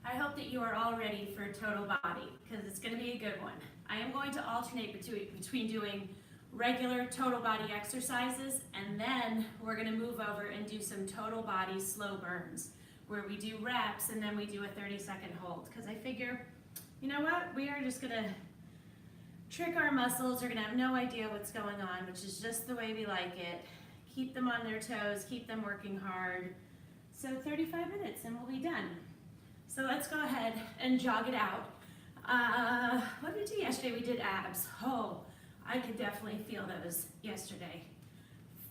I hope that you are all ready for total body because it's going to be a good one. I am going to alternate between doing regular total body exercises, and then we're going to move over and do some total body slow burns where we do reps and then we do a 30-second hold, because I figure, you know what, we are just going to trick our muscles. They're going to have no idea what's going on, which is just the way we like it. Keep them on their toes, keep them working hard. So 35 minutes and we'll be done. So let's go ahead and jog it out. What did we do yesterday? We did abs. Oh, I could definitely feel those yesterday,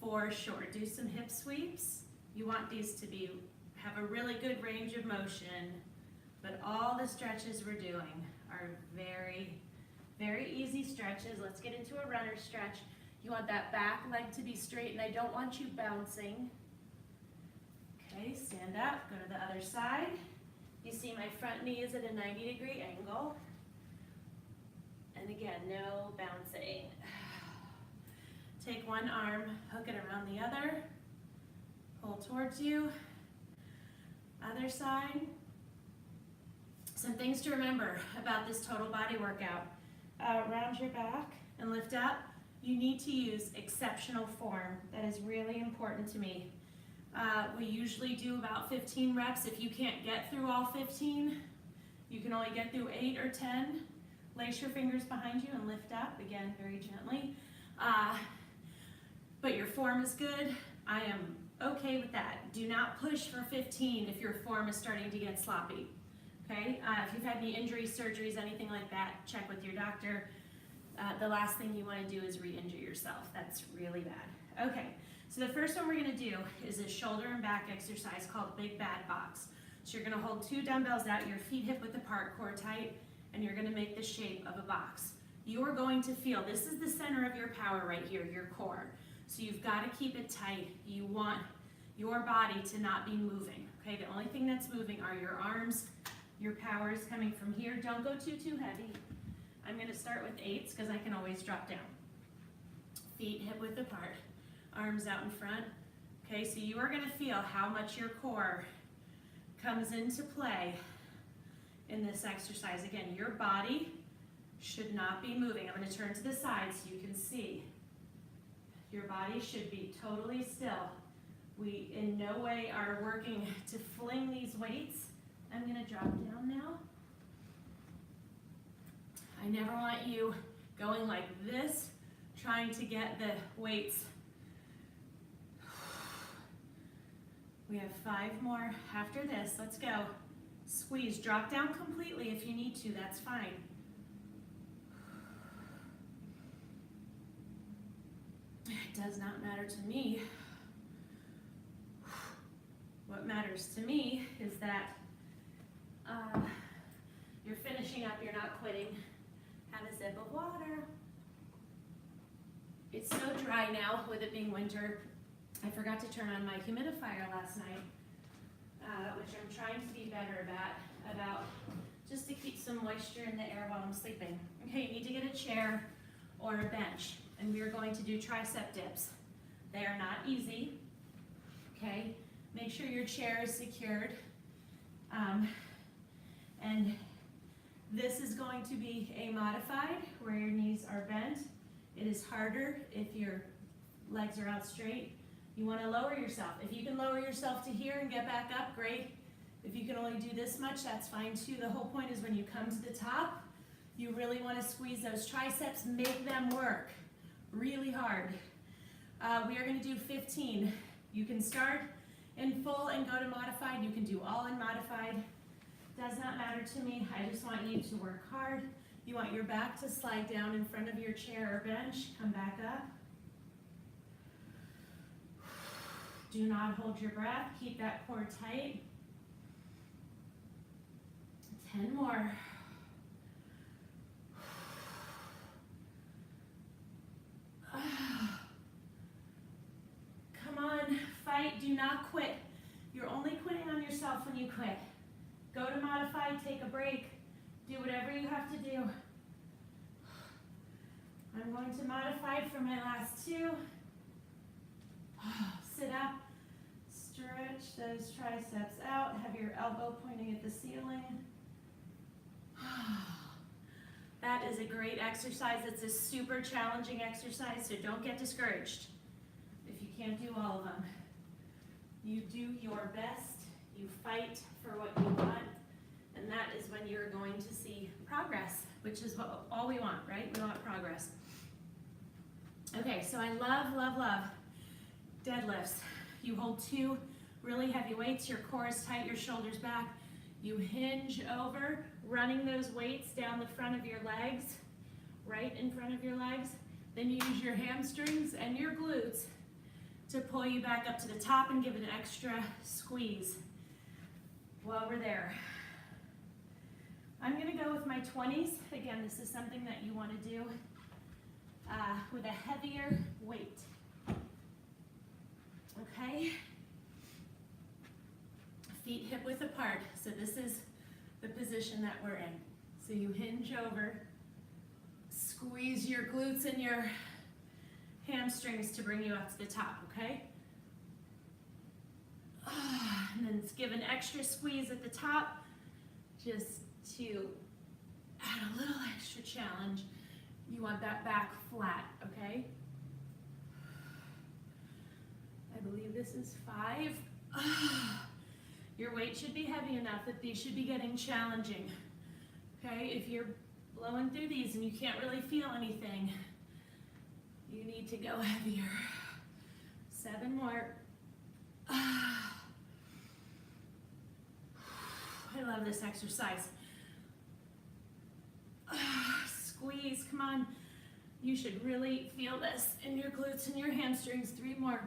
for sure. Do some hip sweeps. You want these to have a really good range of motion, but all the stretches we're doing are very, very easy stretches. Let's get into a runner stretch. You want that back leg to be straight, and I don't want you bouncing. Okay, stand up, go to the other side. You see my front knee is at a 90-degree angle. And again, no bouncing. Take one arm, hook it around the other, pull towards you. Other side. Some things to remember about this total body workout. Round your back and lift up. You need to use exceptional form. That is really important to me. We usually do about 15 reps. If you can't get through all 15, you can only get through 8 or 10. Lace your fingers behind you and lift up, again, very gently. But your form is good. I am okay with that. Do not push for 15 if your form is starting to get sloppy. Okay? If you've had any injuries, surgeries, anything like that, check with your doctor. The last thing you want to do is re-injure yourself. That's really bad. Okay. So the first one we're going to do is a shoulder and back exercise called Big Bad Box. So you're going to hold 2 dumbbells out, your feet hip width apart, core tight, and you're going to make the shape of a box. You are going to feel, this is the center of your power right here, your core. So you've got to keep it tight. You want your body to not be moving. Okay, the only thing that's moving are your arms. Your power is coming from here. Don't go too heavy. I'm going to start with 8s because I can always drop down. Feet hip width apart. Arms out in front. Okay, so you are going to feel how much your core comes into play in this exercise. Again, your body should not be moving. I'm going to turn to the side so you can see. Your body should be totally still. We in no way are working to fling these weights. I'm going to drop down now. I never want you going like this, trying to get the weights. We have 5 more after this. Let's go. Squeeze. Drop down completely if you need to. That's fine. It does not matter to me. What matters to me is that you're finishing up, you're not quitting. Have a sip of water. It's so dry now with it being winter. I forgot to turn on my humidifier last night, which I'm trying to be better about just to keep some moisture in the air while I'm sleeping. Okay, you need to get a chair or a bench, and we are going to do tricep dips. They are not easy, okay? Make sure your chair is secured. And this is going to be a modified where your knees are bent. It is harder if your legs are out straight. You want to lower yourself. If you can lower yourself to here and get back up, great. If you can only do this much, that's fine too. The whole point is when you come to the top, you really want to squeeze those triceps, make them work really hard. We are going to do 15. You can start in full and go to modified. You can do all in modified. Does not matter to me. I just want you to work hard. You want your back to slide down in front of your chair or bench. Come back up. Do not hold your breath. Keep that core tight. 10 more. Come on, fight. Do not quit. You're only quitting on yourself when you quit. Go to modify, take a break. Do whatever you have to do. I'm going to modify for my last 2. Sit up, stretch. Stretch those triceps out. Have your elbow pointing at the ceiling. That is a great exercise. It's a super challenging exercise, so don't get discouraged if you can't do all of them. You do your best, you fight for what you want, and that is when you're going to see progress, which is what all we want, right? We want progress. Okay, so I love, love, love deadlifts. You hold two really heavy weights, your core is tight, your shoulders back. You hinge over, running those weights down the front of your legs, right in front of your legs. Then you use your hamstrings and your glutes to pull you back up to the top and give it an extra squeeze while we're there. I'm gonna go with my 20s. Again, this is something that you wanna do with a heavier weight. Okay? Feet hip width apart. So this is the position that we're in. So you hinge over, squeeze your glutes and your hamstrings to bring you up to the top, okay? And then give an extra squeeze at the top just to add a little extra challenge. You want that back flat, okay? I believe this is 5. Your weight should be heavy enough that these should be getting challenging, okay? If you're blowing through these and you can't really feel anything, you need to go heavier. 7 more. I love this exercise. Squeeze, come on. You should really feel this in your glutes and your hamstrings. 3 more.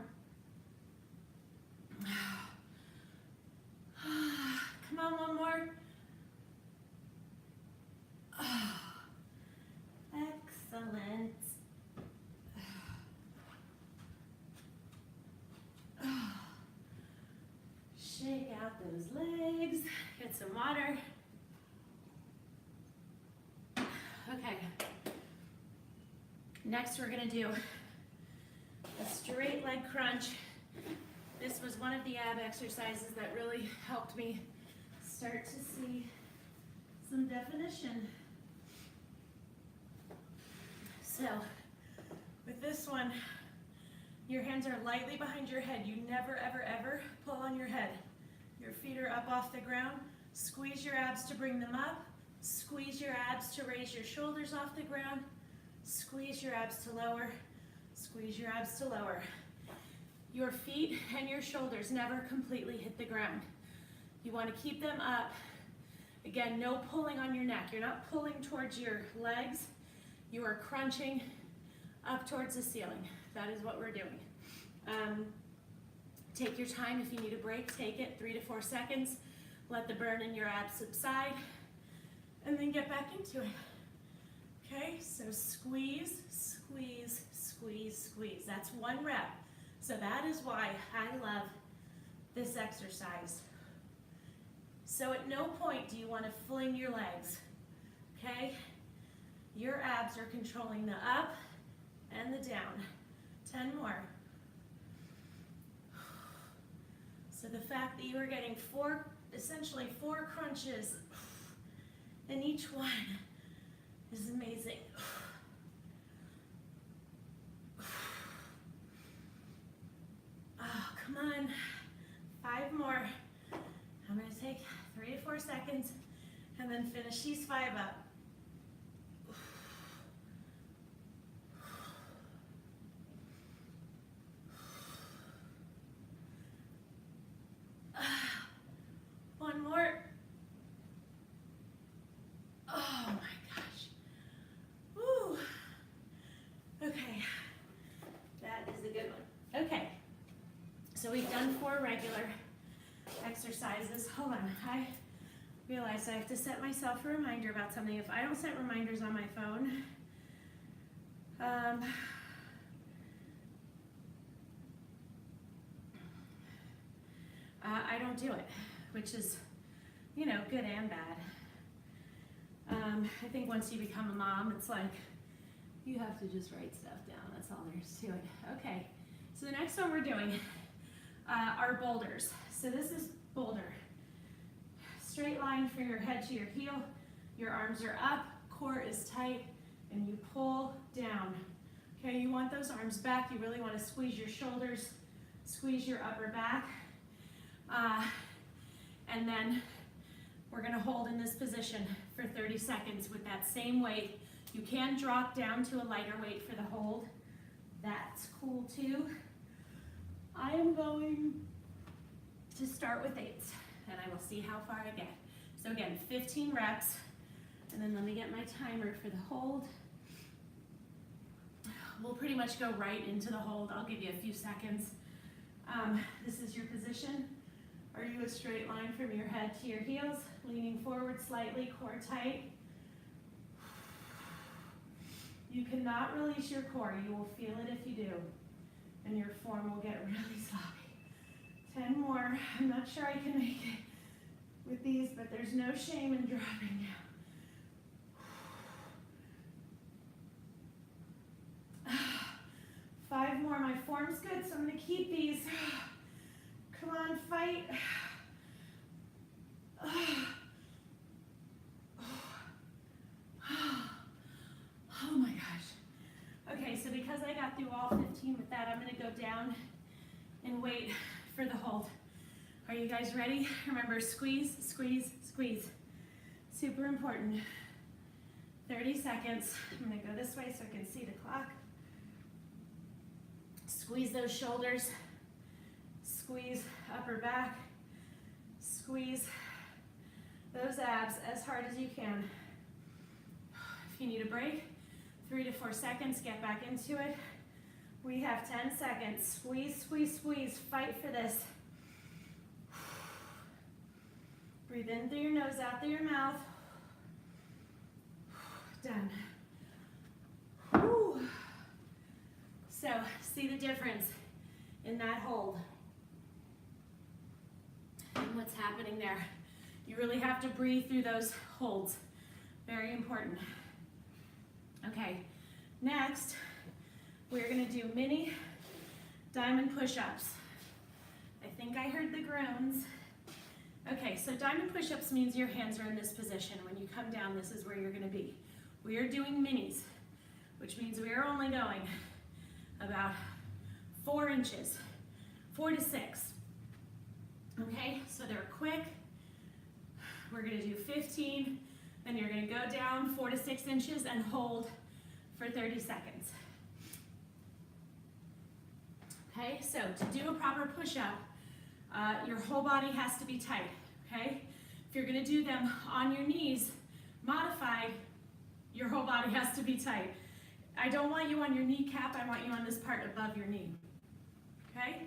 Come on, 1 more. Excellent. Shake out those legs. Get some water. Okay. Next, we're gonna do a straight leg crunch. This was one of the ab exercises that really helped me start to see some definition. So, with this one, your hands are lightly behind your head. You never, ever, ever pull on your head. Your feet are up off the ground. Squeeze your abs to bring them up. Squeeze your abs to raise your shoulders off the ground. Squeeze your abs to lower. Squeeze your abs to lower. Your feet and your shoulders never completely hit the ground. You want to keep them up. Again, no pulling on your neck. You're not pulling towards your legs. You are crunching up towards the ceiling. That is what we're doing. Take your time. If you need a break, take it. 3 to 4 seconds. Let the burn in your abs subside, and then get back into it. Okay, so squeeze, squeeze, squeeze, squeeze. That's 1 rep. So that is why I love this exercise. So at no point do you want to fling your legs, okay? Your abs are controlling the up and the down. 10 more. So the fact that you are getting essentially 4 crunches in each one is amazing. Oh, come on. 5 more. I'm going to take 3 to 4 seconds and then finish these 5 up. One more. Oh my gosh. Woo. Okay. That is a good one. Okay. So we've done 4 regular exercises. Hold on. I realized I have to set myself a reminder about something. If I don't set reminders on my phone, I don't do it, which is, you know, good and bad. I think once you become a mom, it's like you have to just write stuff down. That's all there is to it. Okay, so the next one we're doing, are boulders. So this is boulder. Straight line from your head to your heel. Your arms are up, core is tight, and you pull down. Okay, you want those arms back. You really want to squeeze your shoulders, squeeze your upper back. And then we're going to hold in this position for 30 seconds with that same weight. You can drop down to a lighter weight for the hold. That's cool too. I am going to start with 8, and I will see how far I get. So again, 15 reps, and then let me get my timer for the hold. We'll pretty much go right into the hold. I'll give you a few seconds. This is your position. Are you a straight line from your head to your heels? Leaning forward slightly, core tight. You cannot release your core. You will feel it if you do. And your form will get really sloppy. 10 more. I'm not sure I can make it with these, but there's no shame in dropping now. 5 more. My form's good, so I'm going to keep these. Come on, fight. Oh my gosh. Okay, so because I got through all 15 with that, I'm going to go down and wait for the hold. Are you guys ready? Remember, squeeze, squeeze, squeeze. Super important. 30 seconds. I'm going to go this way so I can see the clock. Squeeze those shoulders. Squeeze upper back. Squeeze those abs as hard as you can. If you need a break, 3 to 4 seconds, get back into it. We have 10 seconds. Squeeze, squeeze, squeeze. Fight for this. Breathe in through your nose, out through your mouth. Done. Whew. So, see the difference in that hold and what's happening there. You really have to breathe through those holds. Very important. Okay, next, we're gonna do mini diamond push-ups. I think I heard the groans. Okay, so diamond push-ups means your hands are in this position. When you come down, this is where you're gonna be. We are doing minis, which means we are only going about 4 inches, 4 to 6. Okay, so they're quick. We're gonna do 15, then you're gonna go down 4 to 6 inches and hold for 30 seconds. Okay, so to do a proper push-up, your whole body has to be tight, okay? If you're gonna do them on your knees, modified, your whole body has to be tight. I don't want you on your kneecap, I want you on this part above your knee, okay?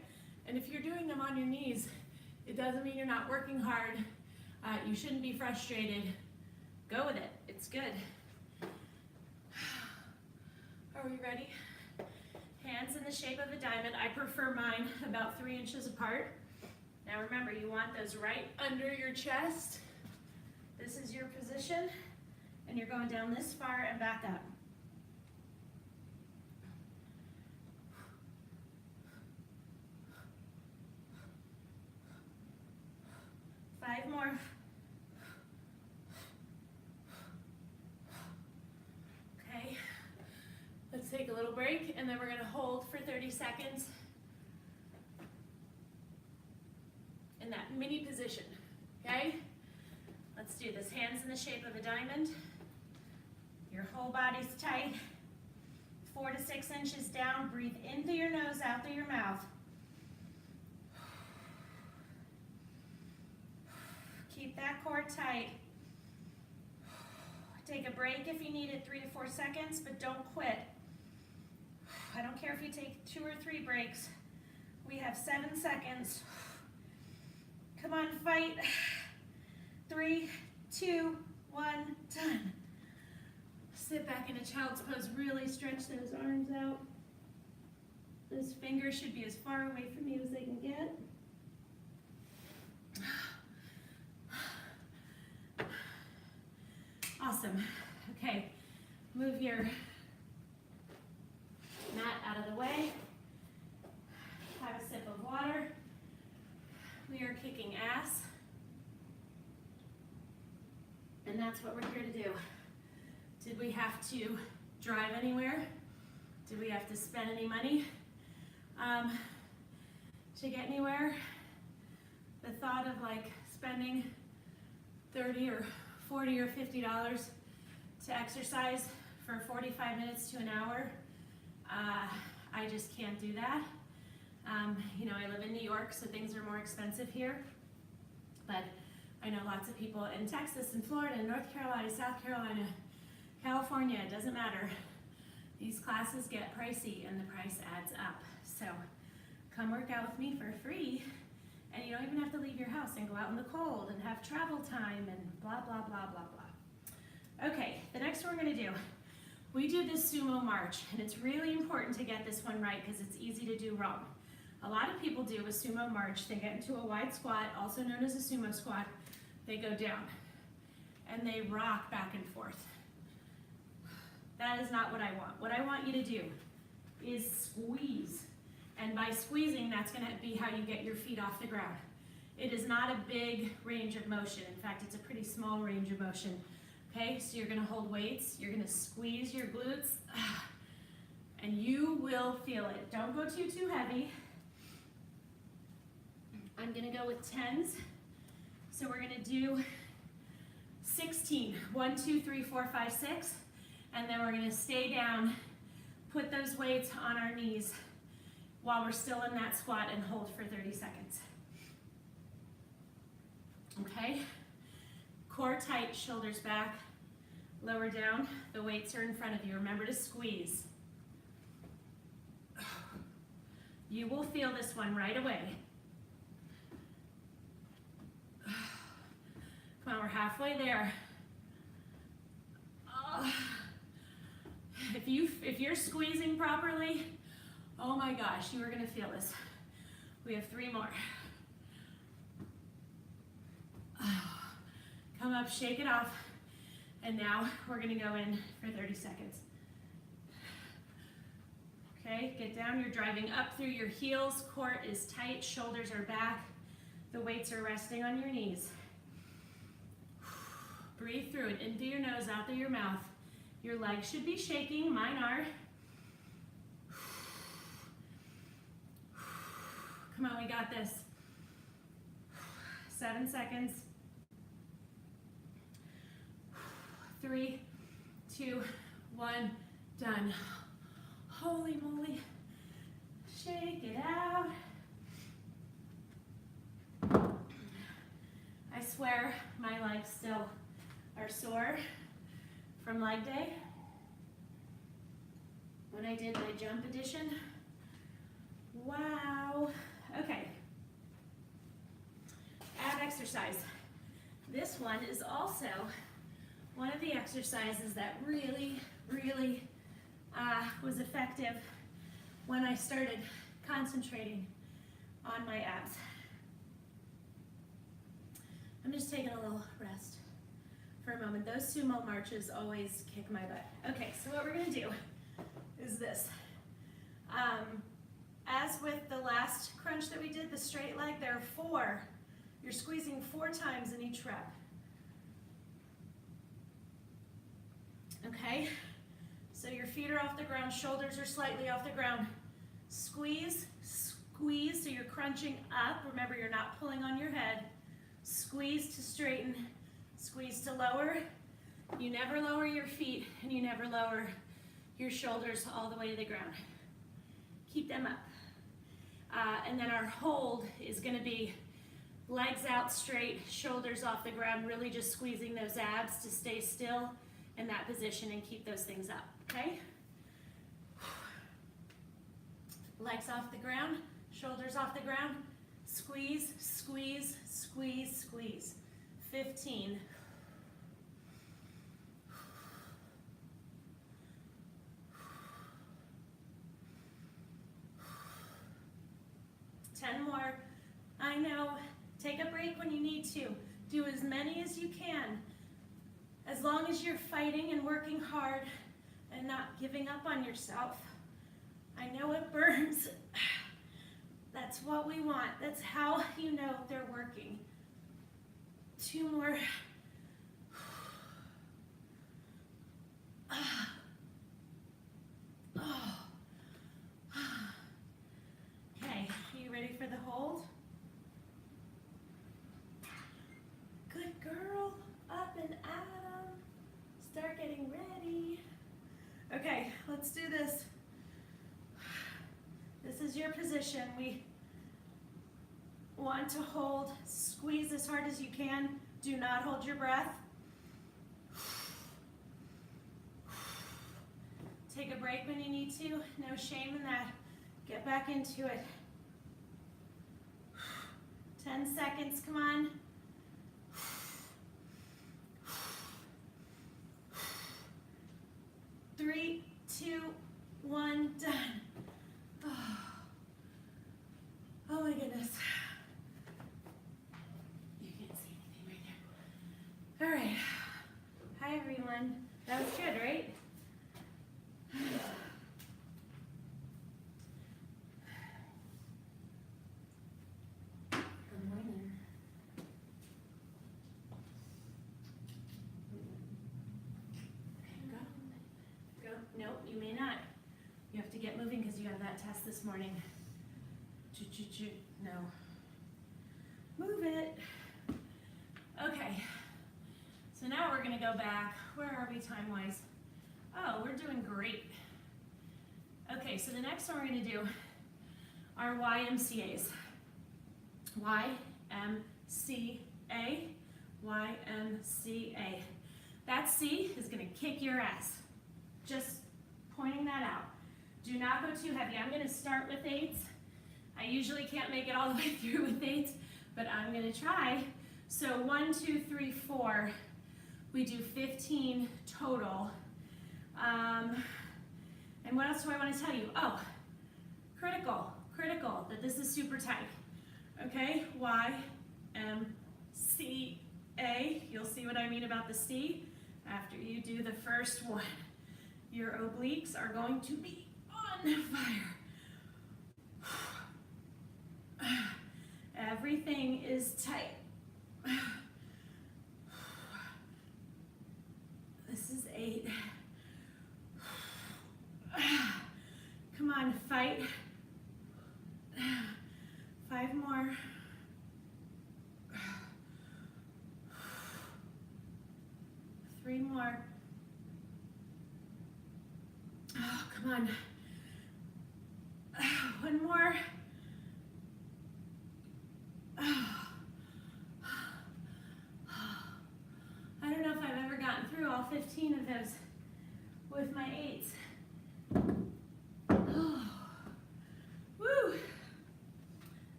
And if you're doing them on your knees, it doesn't mean you're not working hard. You shouldn't be frustrated. Go with it, it's good. Are we ready? Hands in the shape of a diamond. I prefer mine about 3 inches apart. Now remember, you want those right under your chest. This is your position, and you're going down this far and back up. Five more. Okay, let's take a little break, and then we're gonna hold for 30 seconds in that mini position, okay? Let's do this. Hands in the shape of a diamond. Your whole body's tight. 4 to 6 inches down. Breathe in through your nose, out through your mouth. Keep that core tight. Take a break if you need it, 3 to 4 seconds, but don't quit. I don't care if you take 2 or 3 breaks. We have 7 seconds. Come on, fight. 3, 2, 1, done. Sit back in a child's pose. Really stretch those arms out. Those fingers should be as far away from you as they can get. Awesome. Okay, move your mat out of the way. Have a sip of water. and that's what we're here to do. Did we have to drive anywhere? Did we have to spend any money to get anywhere? The thought of like spending $30 or $40 or $50 to exercise for 45 minutes to an hour, I just can't do that. You know, I live in New York, so things are more expensive here, but I know lots of people in Texas and Florida and North Carolina, South Carolina, California, it doesn't matter. These classes get pricey and the price adds up. So come work out with me for free, and you don't even have to leave your house and go out in the cold and have travel time and blah, blah, blah, blah, blah. Okay, the next one we're gonna do, we do this sumo march, and it's really important to get this one right because it's easy to do wrong. A lot of people do a sumo march. They get into a wide squat, also known as a sumo squat. They go down, and they rock back and forth. That is not what I want. What I want you to do is squeeze. And by squeezing, that's gonna be how you get your feet off the ground. It is not a big range of motion. In fact, it's a pretty small range of motion. Okay, so you're gonna hold weights, you're gonna squeeze your glutes, and you will feel it. Don't go too heavy. I'm gonna go with 10s. So we're gonna do 16. 1, 2, 3, 4, 5, 6. And then we're gonna stay down, put those weights on our knees while we're still in that squat and hold for 30 seconds. Okay? Core tight, shoulders back, lower down. The weights are in front of you. Remember to squeeze. You will feel this one right away. Come on, we're halfway there. If you're squeezing properly, oh my gosh, you are gonna feel this. We have 3 more. Come up, shake it off, and now we're gonna go in for 30 seconds. Okay, get down, you're driving up through your heels, core is tight, shoulders are back, the weights are resting on your knees. Breathe through it, in through your nose, out through your mouth. Your legs should be shaking, mine are. Come on, we got this. 7 seconds. 3, 2, 1, done. Holy moly. Shake it out. I swear my legs still are sore from leg day when I did my jump edition. Wow. Okay. Ab exercise. This one is also one of the exercises that really was effective when I started concentrating on my abs. I'm just taking a little rest for a moment. Those sumo marches always kick my butt. Okay, so what we're gonna do is this. As with the last crunch that we did, the straight leg, there are 4. You're squeezing 4 times in each rep. Okay, so your feet are off the ground, shoulders are slightly off the ground. Squeeze, squeeze, so you're crunching up. Remember, you're not pulling on your head. Squeeze to straighten, squeeze to lower. You never lower your feet, and you never lower your shoulders all the way to the ground. Keep them up. And then our hold is gonna be legs out straight, shoulders off the ground, really just squeezing those abs to stay still in that position and keep those things up, okay? Legs off the ground, shoulders off the ground, squeeze, squeeze, squeeze, squeeze. 15. 10 more. I know. Take a break when you need to. Do as many as you can. As long as you're fighting and working hard and not giving up on yourself. I know it burns. That's what we want. That's how you know they're working. 2 more. getting ready. Okay, let's do this. This is your position. We want to hold, squeeze as hard as you can. Do not hold your breath. Take a break when you need to. No shame in that. Get back into it. 10 seconds, come on. 3, 2, 1, done. Oh my goodness. You can't see anything right there. All right. Hi everyone. That was good, right? Good morning. Go. Nope, you may not. You have to get moving because you have that test this morning. No. Move it. Okay. So now we're going to go back. Where are we time-wise? Oh, we're doing great. Okay, so the next one we're going to do are YMCAs. Y-M-C-A. Y-M-C-A. That C is going to kick your ass. Just pointing that out. Do not go too heavy. I'm going to start with 8s. I usually can't make it all the way through with 8s, but I'm going to try. So 1, 2, 3, 4. We do 15 total. And what else do I want to tell you? Oh, critical, that this is super tight. Okay, Y-M-C-A. You'll see what I mean about the C after you do the first one. Your obliques are going to be on fire. Everything is tight. This is 8. Come on, fight. 5 more. 3 more. Oh, come on. 1 more. I don't know if I've ever gotten through all 15 of those with my 8s. Woo!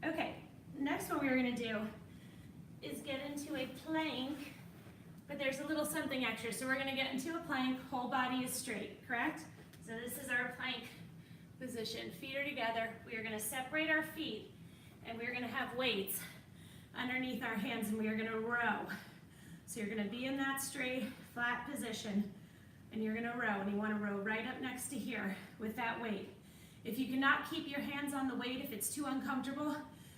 Okay, next one we're going to do is get into a plank, but there's a little something extra. So we're going to get into a plank, whole body is straight, correct? So this is our plank position. Feet are together. We are going to separate our feet, and we're going to have weights underneath our hands, and we are going to row. So you're going to be in that straight, flat position, and you're going to row, and you want to row right up next to here with that weight. If you cannot keep your hands on the weight, if it's too uncomfortable,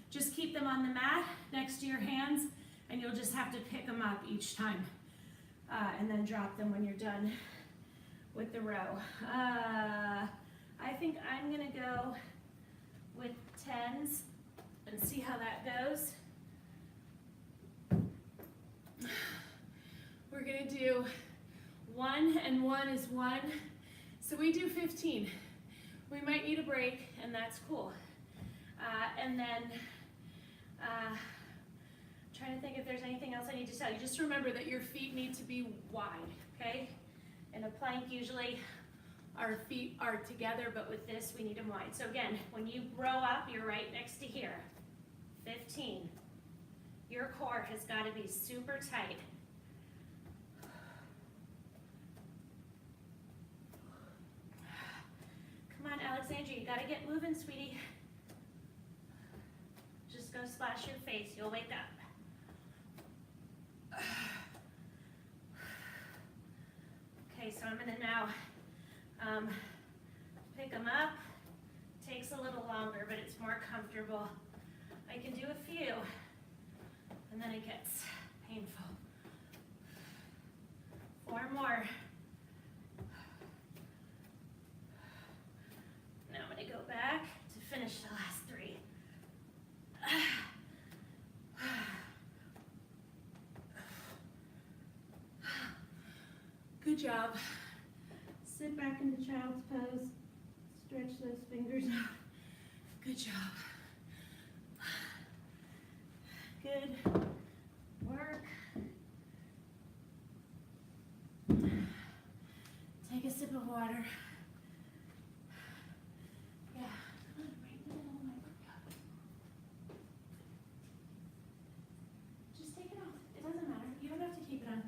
just keep them on the mat next to your hands, and you'll just have to pick them up each time, and then drop them when you're done with the row. I think I'm going to go with 10s and see how that goes. We're going to do 1 and 1 is 1. So we do 15. We might need a break, and that's cool. And then trying to think if there's anything else I need to tell you. Just remember that your feet need to be wide, okay? In a plank, usually our feet are together, but with this, we need them wide. So again, when you row up, you're right next to here. 15. Your core has got to be super tight. Come on, Alexandria, you got to get moving, sweetie. Just go splash your face. You'll wake up. Okay, so I'm going to now pick them up. Takes a little longer, but it's more comfortable. I can do a few, and then it gets painful. 4 more. Now I'm going to go back to finish the last 3. Good Good job. Sit back into child's pose. Stretch those fingers out. Good job. Good work. Take a sip of water. Yeah, come on, right in the middle of my workout. Just take it off. It doesn't matter. You don't have to keep it on.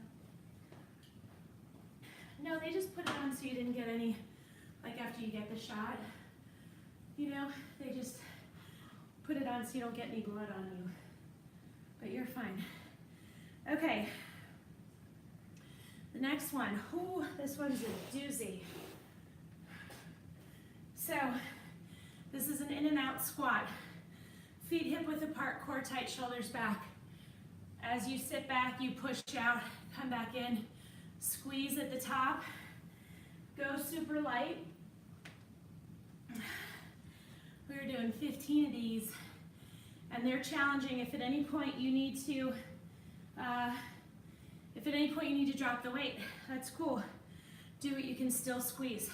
No, they just put it on so you didn't get any, like after you get the shot. You know, they just put it on so you don't get any blood on you. But you're fine. Okay. The next one. Ooh, this one's a doozy. So, this is an in and out squat. Feet hip width apart, core tight, shoulders back. As you sit back, you push out, come back in, squeeze at the top, go super light. We're doing 15 of these, and they're challenging. If at any point you need to, drop the weight, that's cool. Do it, you can still squeeze.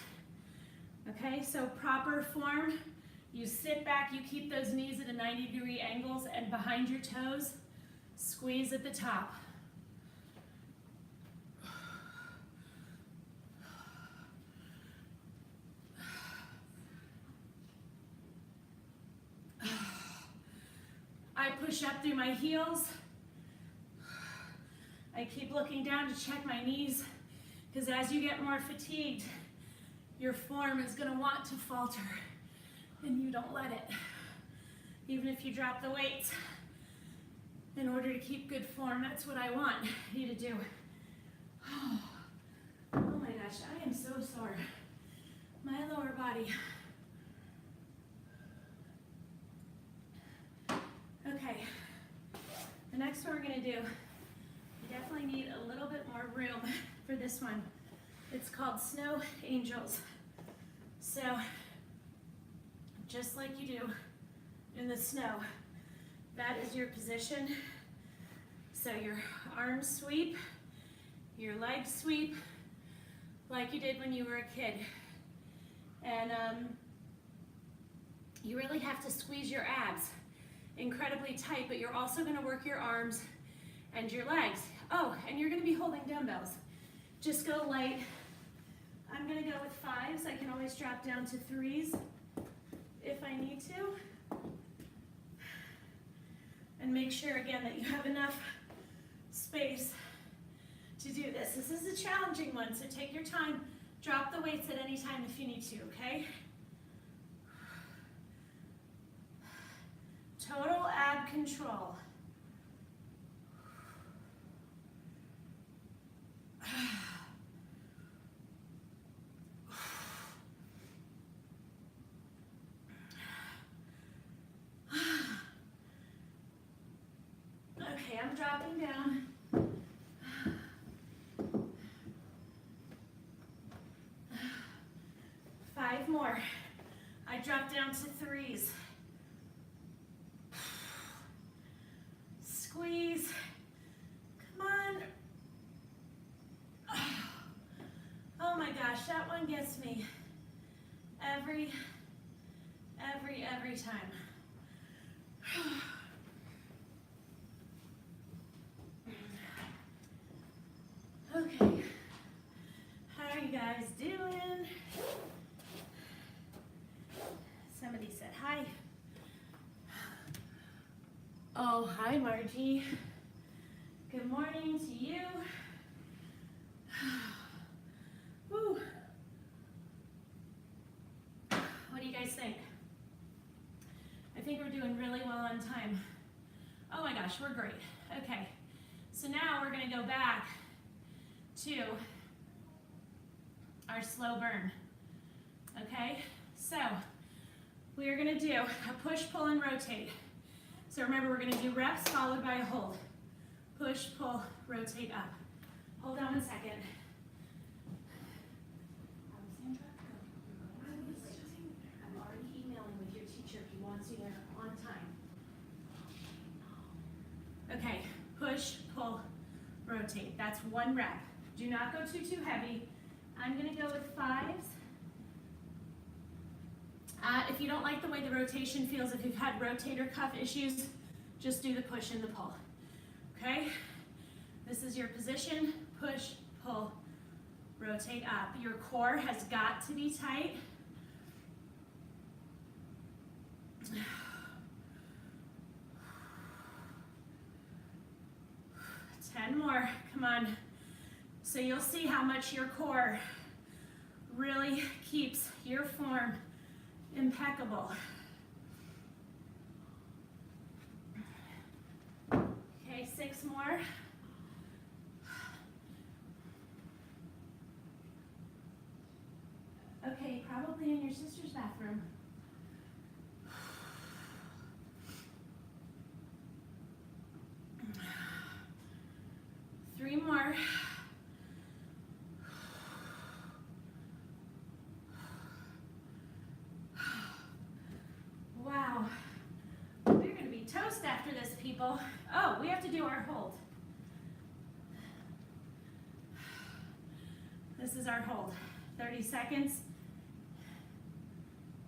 Okay, so proper form, you sit back, you keep those knees at a 90-degree angles and behind your toes, squeeze at the top. I push up through my heels. I keep looking down to check my knees, because as you get more fatigued, your form is going to want to falter, and you don't let it. Even if you drop the weights, in order to keep good form, that's what I want you to do. Oh my gosh, I am so sore. My lower body. Okay, the next one we're going to do, you definitely need a little bit more room for this one. It's called Snow Angels. So, just like you do in the snow, that is your position. So your arms sweep, your legs sweep, like you did when you were a kid. And you really have to squeeze your abs incredibly tight, but you're also going to work your arms and your legs. Oh, and you're going to be holding dumbbells. Just go light. I'm going to go with 5s. I can always drop down to 3s if I need to. And make sure again that you have enough space to do this. This is a challenging one, so take your time. Drop the weights at any time if you need to, okay? Total ab control. Okay, I'm dropping down. Five more. I drop down to 3s. Squeeze. Come on. Oh my gosh, that one gets me every time. Okay, how are you guys doing? Somebody said hi. Oh, hi Margie. Good morning to you. Woo. What do you guys think? I think we're doing really well on time. Oh my gosh, we're great. Okay, so now we're gonna go back to our slow burn. Okay, so we are gonna do a push, pull, and rotate. So remember, we're gonna do reps followed by a hold. Push, pull, rotate up. Hold on 1 second. Sandra, I'm already emailing with your teacher if he wants you there on time. Okay, push, pull, rotate. That's 1 rep. Do not go too heavy. I'm gonna go with 5s. If you don't like the way the rotation feels, if you've had rotator cuff issues, just do the push and the pull, okay? This is your position, push, pull, rotate up. Your core has got to be tight. 10 more, come on. So you'll see how much your core really keeps your form impeccable. Okay, 6 more. Okay, probably in your sister's bathroom. 3 more. Wow. We're going to be toast after this, people. Oh, we have to do our hold. This is our hold. 30 seconds.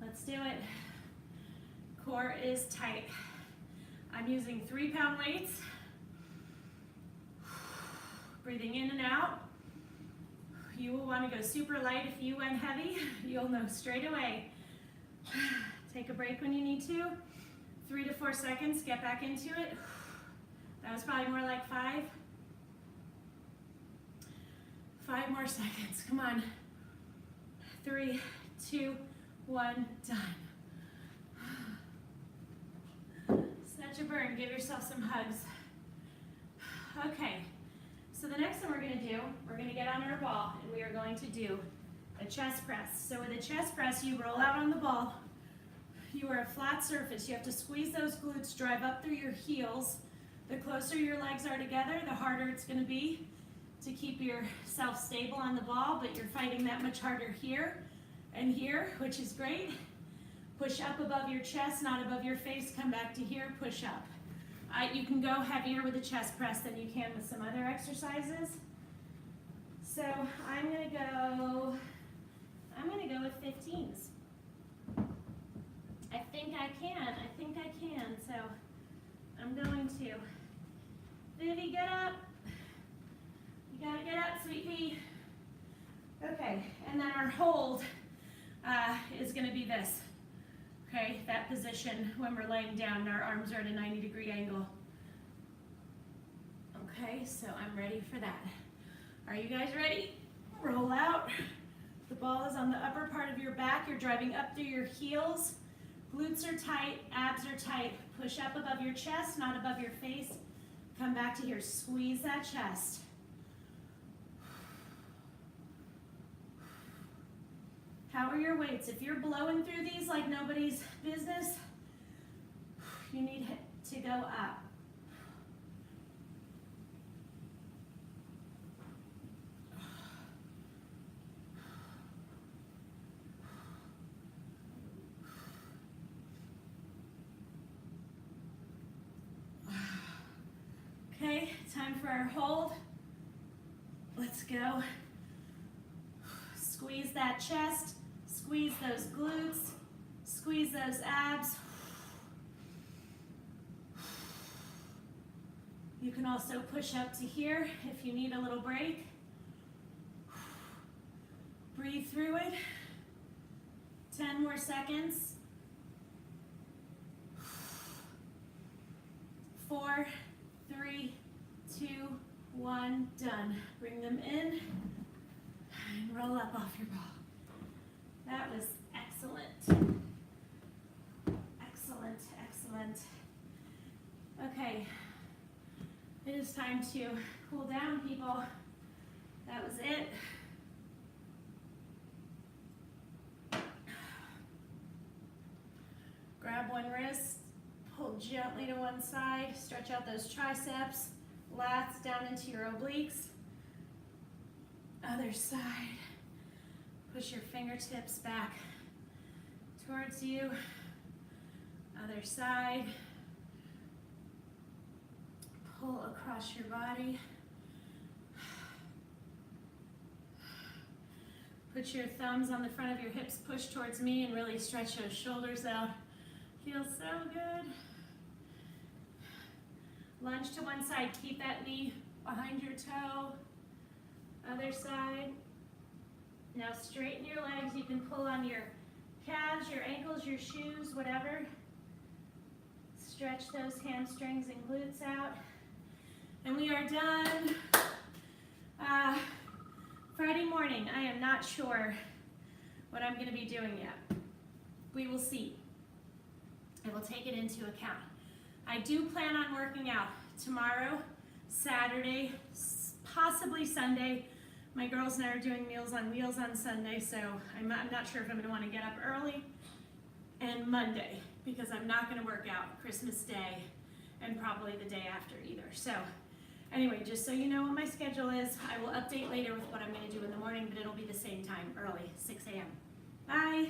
Let's do it. Core is tight. I'm using 3-pound weights. Breathing in and out. You will want to go super light. If you went heavy, you'll know straight away. Take a break when you need to. 3 to 4 seconds, get back into it. That was probably more like 5. 5 more seconds, come on. 3, 2, 1, done. Such a burn, give yourself some hugs. Okay, so the next thing we're gonna do, we're gonna get on our ball and we are going to do a chest press. So with a chest press, you roll out on the ball. You are a flat surface. You have to squeeze those glutes, drive up through your heels. The closer your legs are together, the harder it's gonna be to keep yourself stable on the ball, but you're fighting that much harder here and here, which is great. Push up above your chest, not above your face. Come back to here, push up. You can go heavier with a chest press than you can with some other exercises. So I'm gonna go with 15s. I think I can, so I'm going to. Vivi, get up. You gotta get up, sweet pea. Okay, and then our hold is gonna be this. Okay, that position when we're laying down, our arms are at a 90-degree angle. Okay, so I'm ready for that. Are you guys ready? Roll out. The ball is on the upper part of your back. You're driving up through your heels. Glutes are tight, abs are tight. Push up above your chest, not above your face. Come back to here, squeeze that chest. How are your weights? If you're blowing through these like nobody's business, you need to go up. Okay, time for our hold. Let's go. Squeeze that chest, squeeze those glutes, squeeze those abs. You can also push up to here if you need a little break. Breathe through it. 10 more seconds. 4, 3, 2, 1, done. Bring them in and roll up off your ball. That was excellent. Excellent, excellent. Okay, it is time to cool down, people. That was it. Grab one wrist. Pull gently to one side, stretch out those triceps, lats down into your obliques. Other side. Push your fingertips back towards you. Other side. Pull across your body. Put your thumbs on the front of your hips, push towards me, and really stretch those shoulders out. Feels so good. Lunge to one side, keep that knee behind your toe. Other side. Now straighten your legs. You can pull on your calves, your ankles, your shoes, whatever. Stretch those hamstrings and glutes out. And we are done. Friday morning, I am not sure what I'm going to be doing yet. We will see. I will take it into account. I do plan on working out tomorrow, Saturday, possibly Sunday. My girls and I are doing Meals on Wheels on Sunday, so I'm not sure if I'm going to want to get up early. And Monday, because I'm not going to work out Christmas Day and probably the day after either. So anyway, just so you know what my schedule is, I will update later with what I'm going to do in the morning, but it'll be the same time, early, 6 a.m. Bye.